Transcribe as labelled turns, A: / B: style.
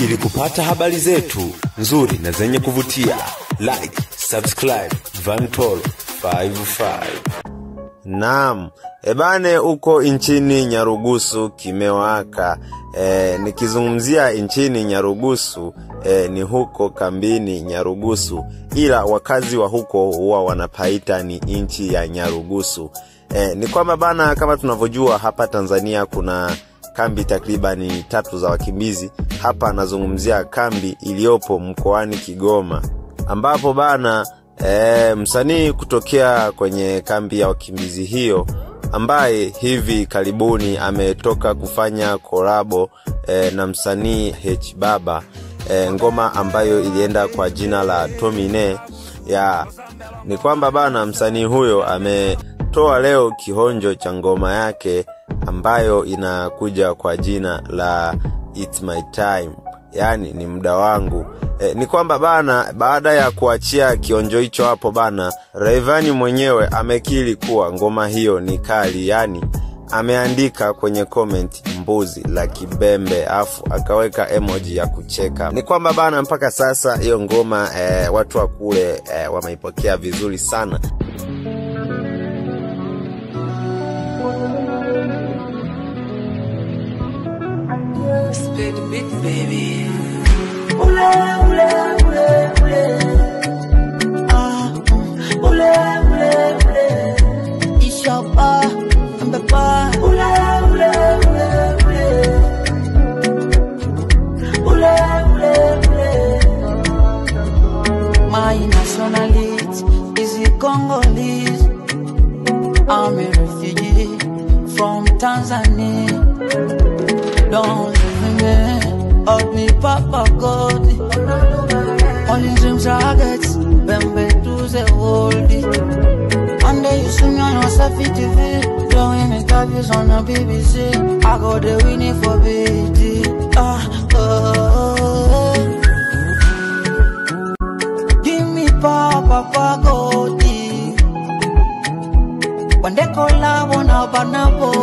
A: Ili kupata habari zetu nzuri na zenye kuvutia, like, subscribe Vantolo 55.
B: Naam, ebane uko nchini Nyarugusu kimewaka. Nikizungumzia nchini Nyarugusu, ni huko kambini Nyarugusu, ila wakazi wa huko huwa wanapaita ni nchi ya Nyarugusu. Ni kwamba bana, kama tunavyojua hapa Tanzania kuna kambi takribani 3 za wakimbizi. Hapa nazungumzia kambi iliyopo mkoani Kigoma, ambapo bana msanii kutokea kwenye kambi ya wakimbizi hiyo, ambaye hivi karibuni ametoka kufanya kolabo na msanii H Baba, ngoma ambayo ilienda kwa jina la Tomine. Ni kwamba bana, msanii huyo ametoa leo kihonjo cha ngoma yake ambayo inakuja kwa jina la It's My Time, yani ni muda wangu. Ni kwamba bana, baada ya kuachia kionjo hicho hapo bana, Rayvanny mwenyewe amekiri kuwa ngoma hiyo ni kali, yani ameandika kwenye comment mbuzi la kibembe, afu akaweka emoji ya kucheka. Ni kwamba bana, mpaka sasa hiyo ngoma watu wa kule wameipokea vizuri sana.
C: Spit bit baby.
D: Ule ule ule ule. Ule ule ule. Ishaba mbeba. Ule ule ule ule. Ule ule ule. My nationality is Congolese. I'm a refugee from Tanzania. Don't leave me, hold me Papa God. Only dreams I get, bembe to the world. One day you see me on Wasafi TV, doing interviews on the BBC. I got the winning for BT. Give me Papa God. When they collab on our banana.